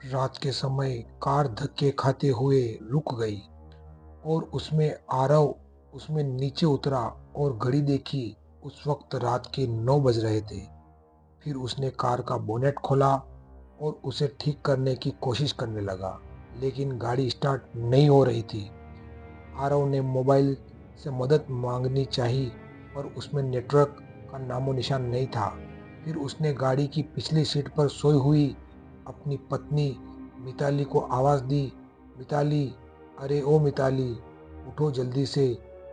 रात के समय कार धक्के खाते हुए रुक गई और उसमें आरव उसमें नीचे उतरा और घड़ी देखी। उस वक्त रात के 9 बज रहे थे। फिर उसने कार का बोनेट खोला और उसे ठीक करने की कोशिश करने लगा, लेकिन गाड़ी स्टार्ट नहीं हो रही थी। आरव ने मोबाइल से मदद मांगनी चाही, पर उसमें नेटवर्क का नामो निशान नहीं था। फिर उसने गाड़ी की पिछली सीट पर सोई हुई अपनी पत्नी मिताली को आवाज़ दी, मिताली, अरे ओ मिताली, उठो जल्दी से,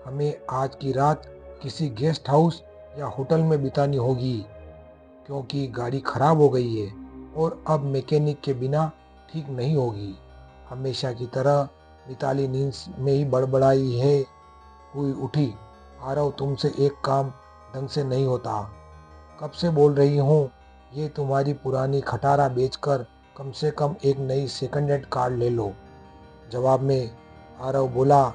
हमें आज की रात किसी गेस्ट हाउस या होटल में बितानी होगी, क्योंकि गाड़ी खराब हो गई है और अब मैकेनिक के बिना ठीक नहीं होगी। हमेशा की तरह मिताली नींद में ही बड़बड़ाई है हुई उठी, आरव तुमसे एक काम ढंग से नहीं होता। कब से बोल रही हूँ, ये तुम्हारी पुरानी खटारा बेचकर कम से कम एक नई सेकंड हैंड कार ले लो। जवाब में आरव बोला,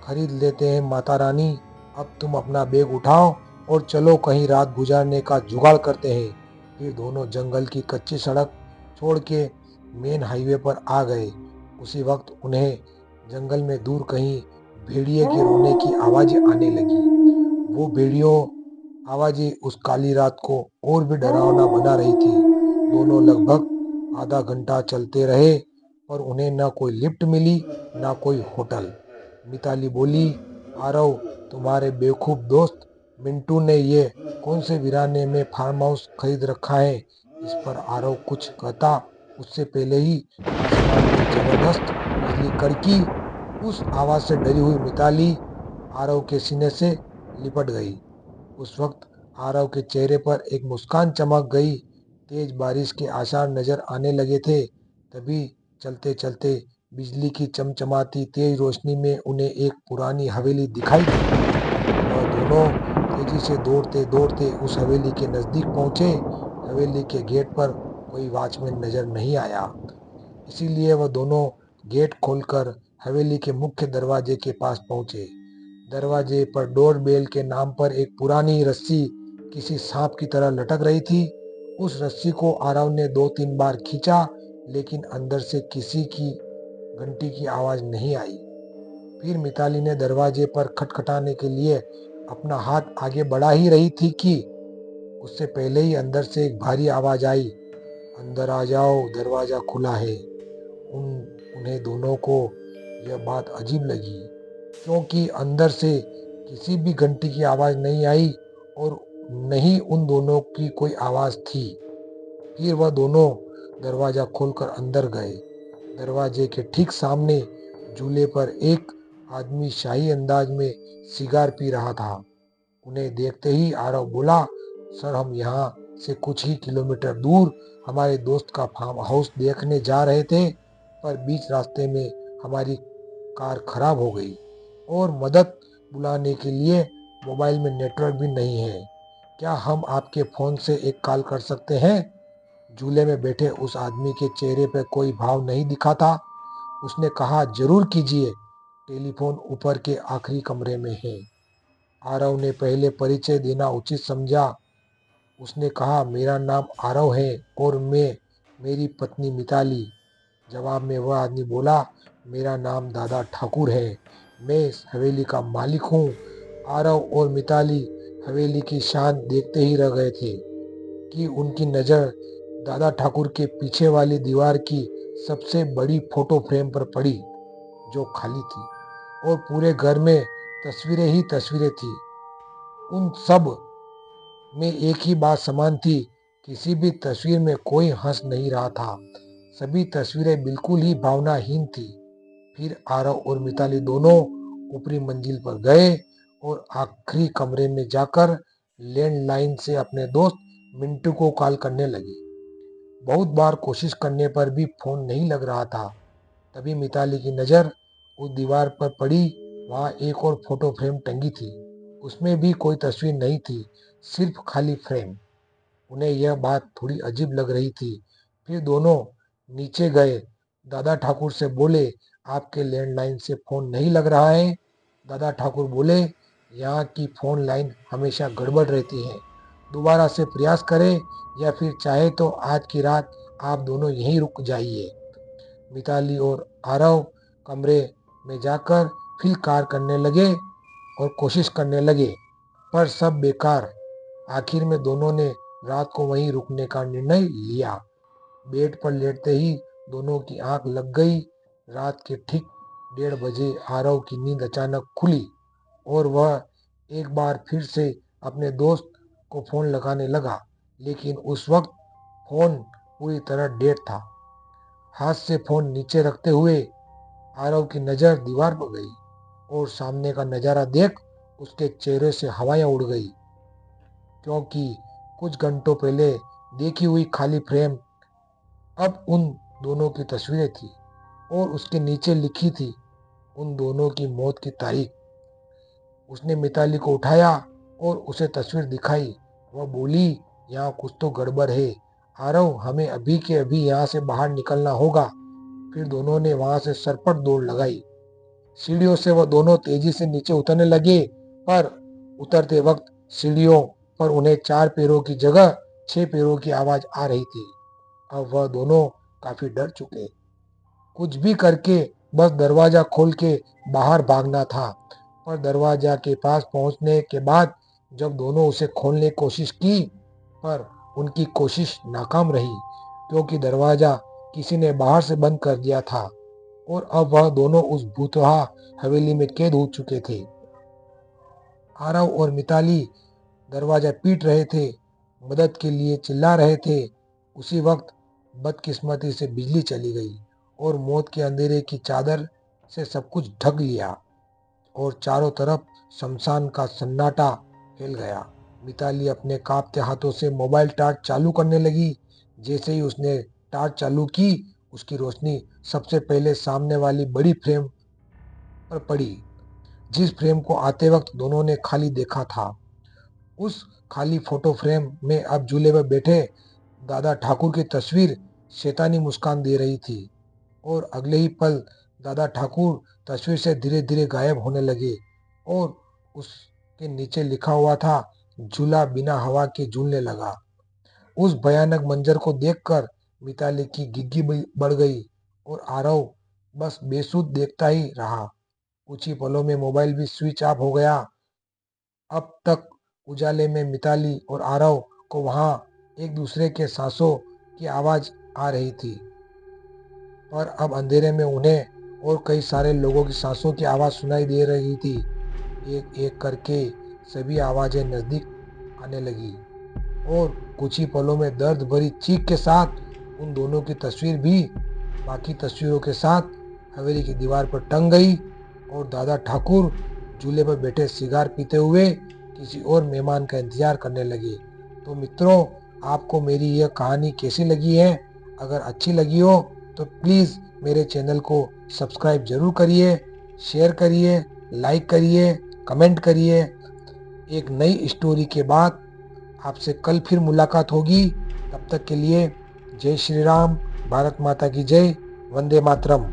खरीद लेते हैं माता रानी, अब तुम अपना बैग उठाओ और चलो कहीं रात गुजारने का जुगाड़ करते हैं। फिर दोनों जंगल की कच्ची सड़क छोड़ के मेन हाईवे पर आ गए। उसी वक्त उन्हें जंगल में दूर कहीं भेड़िए के रोने की आवाज़ें आने लगी। वो भेड़ियों आवाज़ें उस काली रात को और भी डरावना बना रही थी। दोनों लगभग आधा घंटा चलते रहे, पर उन्हें न कोई लिफ्ट मिली न कोई होटल। मिताली बोली, आरव, तुम्हारे बेवकूफ दोस्त मिंटू ने ये कौन से वीराने में फार्म हाउस खरीद रखा है। इस पर आरव कुछ कहता उससे पहले ही आसमान में जबरदस्त बिजली कड़की। उस आवाज से डरी हुई मिताली आरव के सीने से लिपट गई। उस वक्त आरव के चेहरे पर एक मुस्कान चमक गई। तेज बारिश के आसार नजर आने लगे थे। तभी चलते चलते बिजली की चमचमाती तेज रोशनी में उन्हें एक पुरानी हवेली दिखाई दी। वह दोनों तेजी से दौड़ते दौड़ते उस हवेली के नजदीक पहुंचे। हवेली के गेट पर कोई वॉचमैन नजर नहीं आया, इसीलिए वह दोनों गेट खोलकर हवेली के मुख्य दरवाजे के पास पहुंचे। दरवाजे पर डोर बेल के नाम पर एक पुरानी रस्सी किसी सांप की तरह लटक रही थी। उस रस्सी को आरव ने 2-3 बार खींचा, लेकिन अंदर से किसी की घंटी की आवाज नहीं आई। फिर मिताली ने दरवाजे पर खटखटाने के लिए अपना हाथ आगे बढ़ा ही रही थी कि उससे पहले ही अंदर से एक भारी आवाज आई, अंदर आ जाओ, दरवाजा खुला है। उन्हें दोनों को यह बात अजीब लगी, क्योंकि अंदर से किसी भी घंटी की आवाज नहीं आई और न ही उन दोनों की कोई आवाज थी। फिर वह दोनों दरवाजा खोलकर अंदर गए। दरवाजे के ठीक सामने झूले पर एक आदमी शाही अंदाज में सिगार पी रहा था। उन्हें देखते ही आरव बोला, सर, हम यहाँ से कुछ ही किलोमीटर दूर हमारे दोस्त का फार्म हाउस देखने जा रहे थे, पर बीच रास्ते में हमारी कार खराब हो गई और मदद बुलाने के लिए मोबाइल में नेटवर्क भी नहीं है। क्या हम आपके फ़ोन से एक कॉल कर सकते हैं? झूले में बैठे उस आदमी के चेहरे पर कोई भाव नहीं दिखा था। उसने कहा, जरूर कीजिए, टेलीफोन ऊपर के आखिरी कमरे में है। आरव ने पहले परिचय देना उचित समझा। उसने कहा, मेरा नाम आरव है और मेरी पत्नी मिताली। जवाब में वह आदमी बोला, मेरा नाम दादा ठाकुर है, मैं इस हवेली का मालिक हूँ। आरव और मिताली हवेली की शान देखते ही रह गए थे कि उनकी नज़र दादा ठाकुर के पीछे वाली दीवार की सबसे बड़ी फोटो फ्रेम पर पड़ी, जो खाली थी, और पूरे घर में तस्वीरें ही तस्वीरें थी। उन सब में एक ही बात समान थी, किसी भी तस्वीर में कोई हंस नहीं रहा था। सभी तस्वीरें बिल्कुल ही भावनाहीन थी। फिर आरव और मिताली दोनों ऊपरी मंजिल पर गए और आखिरी कमरे में जाकर लैंडलाइन से अपने दोस्त मिंटू को कॉल करने लगे। बहुत बार कोशिश करने पर भी फोन नहीं लग रहा था। तभी मिताली की नज़र उस दीवार पर पड़ी। वहाँ एक और फोटो फ्रेम टंगी थी। उसमें भी कोई तस्वीर नहीं थी, सिर्फ खाली फ्रेम। उन्हें यह बात थोड़ी अजीब लग रही थी। फिर दोनों नीचे गए। दादा ठाकुर से बोले, आपके लैंडलाइन से फोन नहीं लग रहा है? दादा ठाकुर बोले, यहाँ की फोन लाइन हमेशा गड़बड़ रहती है, दोबारा से प्रयास करें, या फिर चाहे तो आज की रात आप दोनों यहीं रुक जाइए। मिताली और आरव कमरे में जाकर फिर कार करने लगे और कोशिश करने लगे, पर सब बेकार। आखिर में दोनों ने रात को वहीं रुकने का निर्णय लिया। बेड पर लेटते ही दोनों की आंख लग गई। रात के ठीक 1:30 बजे आरव की नींद अचानक खुली और वह एक बार फिर से अपने दोस्त को फोन लगाने लगा, लेकिन उस वक्त फोन पूरी तरह डेड था। हाथ से फोन नीचे रखते हुए आरव की नज़र दीवार पर गई और सामने का नज़ारा देख उसके चेहरे से हवाएं उड़ गई, क्योंकि कुछ घंटों पहले देखी हुई खाली फ्रेम अब उन दोनों की तस्वीरें थी और उसके नीचे लिखी थी उन दोनों की मौत की तारीख। उसने मिताली को उठाया और उसे तस्वीर दिखाई। वह बोली, यहाँ कुछ तो गड़बड़ है आरव, हमें अभी के अभी यहाँ से बाहर निकलना होगा। फिर दोनों ने वहां से सरपट दौड़ लगाई। सीढ़ियों से वह दोनों तेजी से नीचे उतरने लगे, पर उतरते वक्त सीढ़ियों पर उन्हें 4 पैरों की जगह 6 पैरों की आवाज आ रही थी। अब वह दोनों काफी डर चुके। कुछ भी करके बस दरवाजा खोल के बाहर भागना था, पर दरवाजा के पास पहुंचने के बाद जब दोनों उसे खोलने की कोशिश की, पर उनकी कोशिश नाकाम रही, क्योंकि दरवाजा किसी ने बाहर से बंद कर दिया था और अब वह दोनों उस भूतहा हवेली में कैद हो चुके थे। आरव और मिताली दरवाजा पीट रहे थे, मदद के लिए चिल्ला रहे थे। उसी वक्त बदकिस्मती से बिजली चली गई और मौत के अंधेरे की चादर से सब कुछ ढक लिया और चारों तरफ शमशान का सन्नाटा फैल गया। मिताली अपने कांपते हाथों से मोबाइल टॉर्च चालू करने लगी। जैसे ही उसने टॉर्च चालू की, उसकी रोशनी सबसे पहले सामने वाली बड़ी फ्रेम पर पड़ी, जिस फ्रेम को आते वक्त दोनों ने खाली देखा था। उस खाली फोटो फ्रेम में अब झूले पर बैठे दादा ठाकुर की तस्वीर शैतानी मुस्कान दे रही थी और अगले ही पल दादा ठाकुर तस्वीर से धीरे धीरे गायब होने लगे और उसके नीचे लिखा हुआ था, झूला बिना हवा के झूलने लगा। उस भयानक मंजर को देखकर मिताली की गिग्गी बढ़ गई और आरव बस बेसुध देखता ही रहा। कुछ ही पलों में मोबाइल भी स्विच ऑफ हो गया। अब तक उजाले में मिताली और आरव को वहां एक दूसरे के सांसों की आवाज आ रही थी, पर अब अंधेरे में उन्हें और कई सारे लोगों की सांसों की आवाज सुनाई दे रही थी। एक एक करके सभी आवाजें नजदीक आने लगी और कुछ ही पलों में दर्द भरी चीख के साथ उन दोनों की तस्वीर भी बाकी तस्वीरों के साथ हवेली की दीवार पर टंग गई और दादा ठाकुर झूले पर बैठे सिगार पीते हुए किसी और मेहमान का इंतजार करने लगे। तो मित्रों, आपको मेरी यह कहानी कैसी लगी है? अगर अच्छी लगी हो तो प्लीज़ मेरे चैनल को सब्सक्राइब जरूर करिए, शेयर करिए, लाइक करिए, कमेंट करिए। एक नई स्टोरी के बाद आपसे कल फिर मुलाकात होगी। तब तक के लिए जय श्री राम, भारत माता की जय, वंदे मातरम।